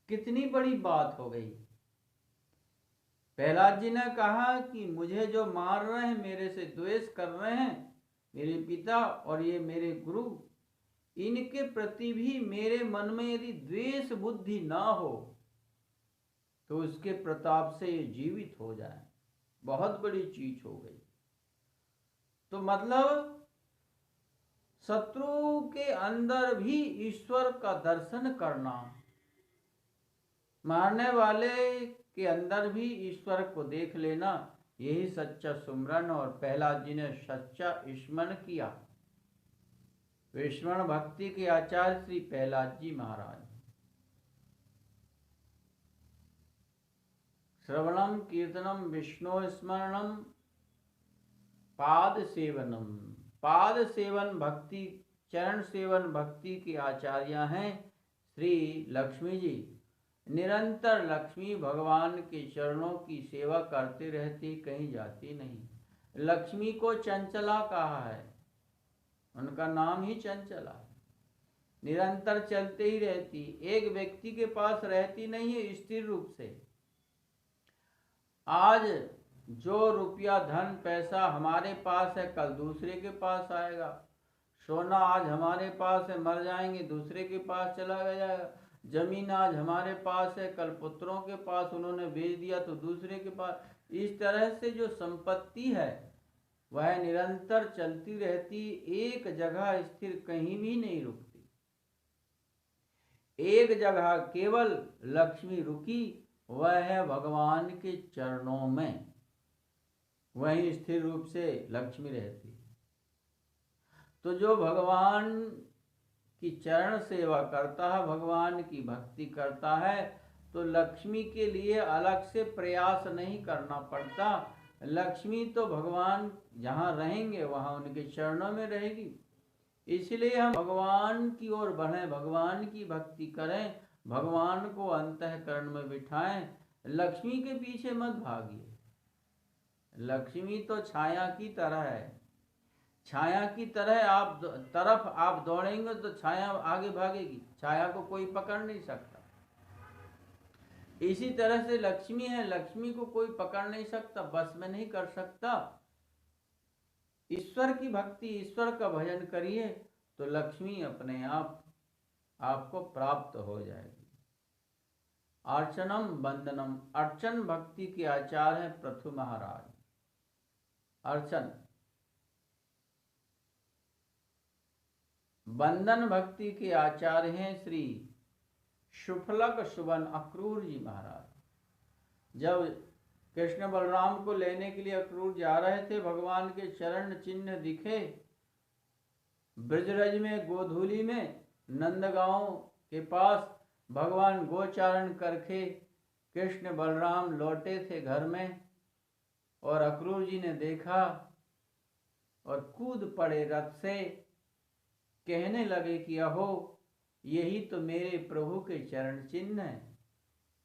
कितनी बड़ी बात हो गई। प्रहलाद जी ने कहा कि मुझे जो मार रहे हैं, मेरे से द्वेष कर रहे हैं, मेरे पिता और ये मेरे गुरु, इनके प्रति भी मेरे मन में यदि द्वेष बुद्धि ना हो तो उसके प्रताप से ये जीवित हो जाए। बहुत बड़ी चीज हो गई। तो मतलब शत्रु के अंदर भी ईश्वर का दर्शन करना, मारने वाले के अंदर भी ईश्वर को देख लेना, यही सच्चा सुमरन और प्रहलाद जी ने सच्चा स्मरण किया। स्मरण भक्ति के आचार्य श्री प्रहलाद जी महाराज। श्रवणम कीर्तनम विष्णु स्मरणम पाद सेवनम। पाद सेवन भक्ति, चरण सेवन भक्ति के आचार्य हैं श्री लक्ष्मी जी। निरंतर लक्ष्मी भगवान के चरणों की सेवा करते रहती, कहीं जाती नहीं। लक्ष्मी को चंचला कहा है, उनका नाम ही चंचला, निरंतर चलते ही रहती, एक व्यक्ति के पास रहती नहीं है स्थिर रूप से। आज जो रुपया धन पैसा हमारे पास है कल दूसरे के पास आएगा। सोना आज हमारे पास है, मर जाएंगे दूसरे के पास चला जाएगा। जमीन आज हमारे पास है, कल पुत्रों के पास उन्होंने बेच दिया तो दूसरे के पास। इस तरह से जो संपत्ति है वह निरंतर चलती रहती, एक जगह स्थिर कहीं भी नहीं रुकती। एक जगह केवल लक्ष्मी रुकी, वह है भगवान के चरणों में, वहीं स्थिर रूप से लक्ष्मी रहती। तो जो भगवान की चरण सेवा करता है, भगवान की भक्ति करता है, तो लक्ष्मी के लिए अलग से प्रयास नहीं करना पड़ता। लक्ष्मी तो भगवान जहाँ रहेंगे वहाँ उनके चरणों में रहेगी। इसलिए हम भगवान की ओर बढ़ें, भगवान की भक्ति करें, भगवान को अंतःकरण में बिठाएं। लक्ष्मी के पीछे मत भागिए। लक्ष्मी तो छाया की तरह है, छाया की तरह आप तरफ आप दौड़ेंगे तो छाया आगे भागेगी, छाया को कोई पकड़ नहीं सकता। इसी तरह से लक्ष्मी है, लक्ष्मी को कोई पकड़ नहीं सकता, बस में नहीं कर सकता। ईश्वर की भक्ति, ईश्वर का भजन करिए तो लक्ष्मी अपने आप आपको प्राप्त हो जाएगी। अर्चनम वंदनम। अर्चन भक्ति के आचार्य हैं पृथु महाराज। अर्चन वंदन भक्ति के आचार्य हैं श्री शुफलक सुबन अक्रूर जी महाराज। जब कृष्ण बलराम को लेने के लिए अक्रूर जा रहे थे, भगवान के चरण चिन्ह दिखे ब्रजरज में, गोधूली में, नंदगांव के पास। भगवान गोचारण करके कृष्ण बलराम लौटे थे घर में, और अक्रूर जी ने देखा और कूद पड़े रथ से, कहने लगे कि अहो यही तो मेरे प्रभु के चरण चिन्ह हैं।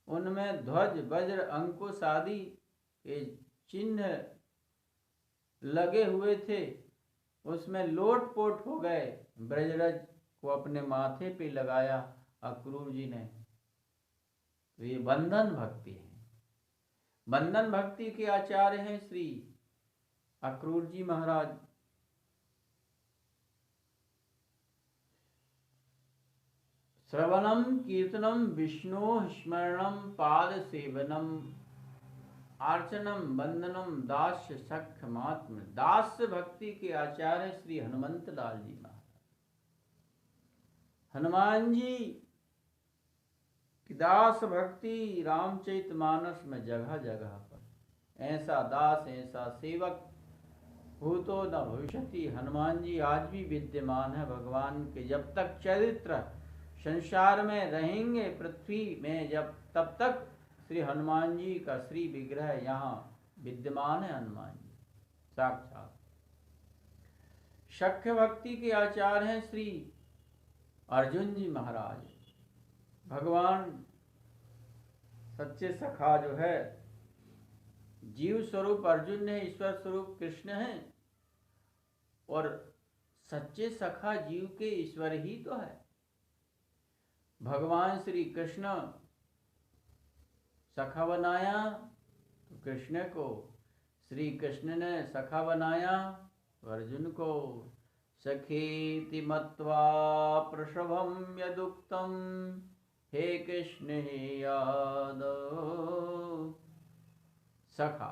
उनमें ध्वज वज्र अंकुश आदि के चिन्ह लगे हुए थे, उसमें लोटपोट हो गए। ब्रजरज को अपने माथे पे लगाया अक्रूर जी ने। तो ये बंधन भक्ति है। बंधन भक्ति के आचार्य हैं श्री अक्रूर जी महाराज। श्रवणम कीर्तनम विष्णु स्मरणम पाद सेवनम अर्चनम वंदनम दास्य सख्य महात्म। दास्य भक्ति के आचार्य श्री हनुमंत लाल जी महाराज। हनुमान जी की दास भक्ति रामचरितमानस में जगह जगह पर। ऐसा दास, ऐसा सेवक भूतो न भविष्यति। हनुमान जी आज भी विद्यमान है भगवान के। जब तक चरित्र संसार में रहेंगे पृथ्वी में, जब तब तक श्री हनुमान जी का श्री विग्रह यहाँ विद्यमान है। हनुमान जी साक्षात। शक्य भक्ति के आचार्य हैं श्री अर्जुन जी महाराज। भगवान सच्चे सखा जो है, जीव स्वरूप अर्जुन है, ईश्वर स्वरूप कृष्ण है, और सच्चे सखा जीव के ईश्वर ही तो है। भगवान श्री कृष्ण सखा बनाया तो कृष्ण को, श्री कृष्ण ने सखा बनाया अर्जुन को। सखेति मत्वा प्रसभम यदुक्तम हे कृष्ण हे यादव। सखा,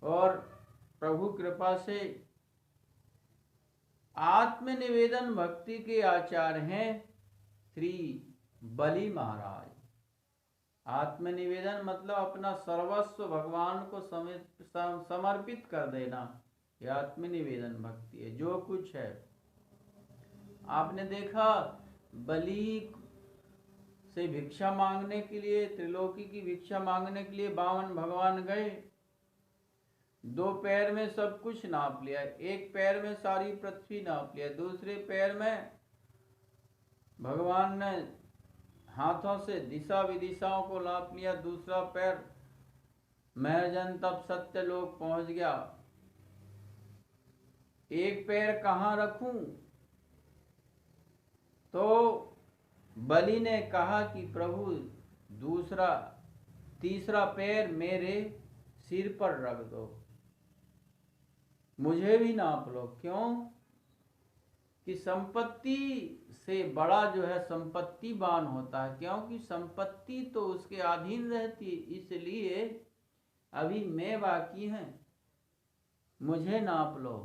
और प्रभु कृपा से आत्मनिवेदन भक्ति के आचार्य हैं श्री बलि महाराज। आत्मनिवेदन मतलब अपना सर्वस्व भगवान को समर्पित कर देना, यह आत्मनिवेदन भक्ति है। जो कुछ है, आपने देखा बलि से भिक्षा मांगने के लिए, त्रिलोकी की भिक्षा मांगने के लिए बामन भगवान गए। 2 पैर में सब कुछ नाप लिया, एक पैर में सारी पृथ्वी नाप लिया, दूसरे पैर में भगवान ने हाथों से दिशा विदिशाओं को नाप लिया, दूसरा पैर महर्जन तब सत्यलोक पहुंच गया। एक पैर कहाँ रखूं? तो बलि ने कहा कि प्रभु तीसरा पैर मेरे सिर पर रख दो, मुझे भी नाप लो। क्यों? कि संपत्ति से बड़ा जो है संपत्तिवान होता है, क्योंकि संपत्ति तो उसके अधीन रहती है, इसलिए अभी मैं बाकी है, मुझे नाप लो।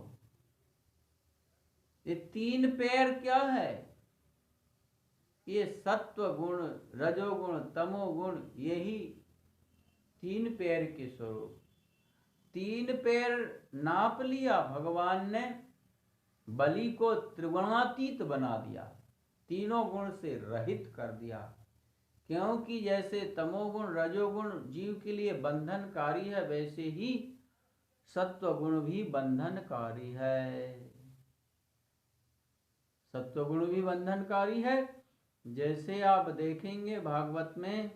ये 3 पैर क्या है? ये सत्व गुण, रजोगुण, तमोगुण, यही 3 पैर के स्वरूप। 3 पैर नाप लिया भगवान ने, बलि को त्रिगुणातीत बना दिया, तीनों गुण से रहित कर दिया। क्योंकि जैसे तमोगुण रजोगुण जीव के लिए बंधनकारी है, वैसे ही सत्वगुण भी बंधनकारी है। सत्वगुण भी बंधनकारी है। जैसे आप देखेंगे भागवत में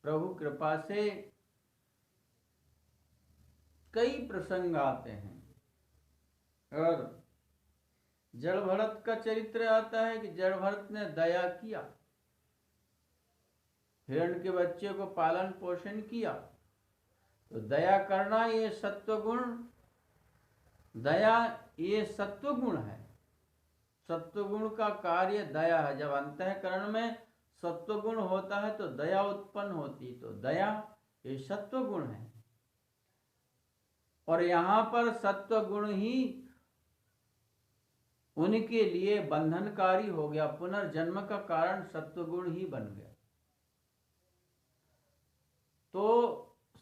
प्रभु कृपा से कई प्रसंग आते हैं, और जड़ भरत का चरित्र आता है कि जड़ भरत ने दया किया, हिरण के बच्चे को पालन पोषण किया। तो दया करना ये सत्वगुण, दया ये सत्वगुण है। सत्वगुण का कार्य दया है। जब अंतःकरण में सत्वगुण होता है तो दया उत्पन्न होती, तो दया ये सत्वगुण है। और यहाँ पर सत्वगुण ही उनके लिए बंधनकारी हो गया, पुनर्जन्म का कारण सत्वगुण ही बन गया। तो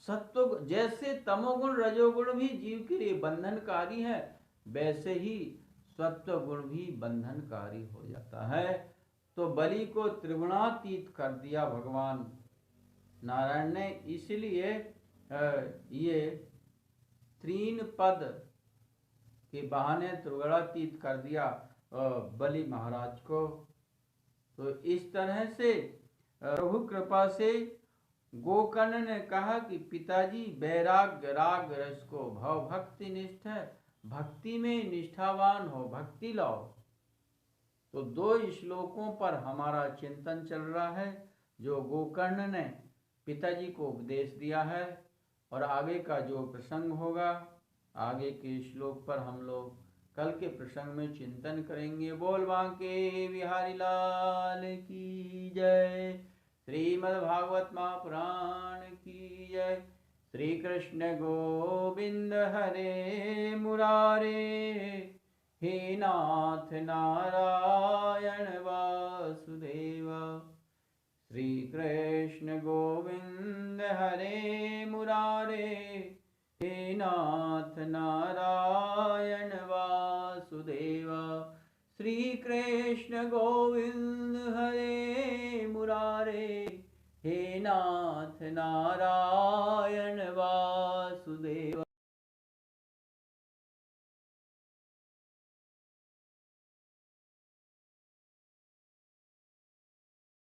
सत्व जैसे तमोगुण रजोगुण भी जीव के लिए बंधनकारी है, वैसे ही सत्वगुण भी बंधनकारी हो जाता है। तो बलि को त्रिगुणातीत कर दिया भगवान नारायण ने, इसलिए ये 3 पद के बहाने त्रिगुणातीत कर दिया बलि महाराज को। तो इस तरह से प्रभु कृपा से गोकर्ण ने कहा कि पिताजी वैराग्य राग रस को भव भक्ति निष्ठ है, भक्ति में निष्ठावान हो, भक्ति लाओ। तो 2 श्लोकों पर हमारा चिंतन चल रहा है, जो गोकर्ण ने पिताजी को उपदेश दिया है। और आगे का जो प्रसंग होगा, आगे के श्लोक पर हम लोग कल के प्रसंग में चिंतन करेंगे। बोल बांके बिहारी लाल की जय। श्रीमद्भागवत महापुराण की जय। श्री कृष्ण गोविंद हरे मुरारे, हे नाथ नारायण वासुदेव। श्री कृष्ण गोविंद हरे मुरारे, हे नाथ नारायण वासुदेव। श्री कृष्ण गोविंद हरे मुरारे, हे नाथ नारायण वासुदेव।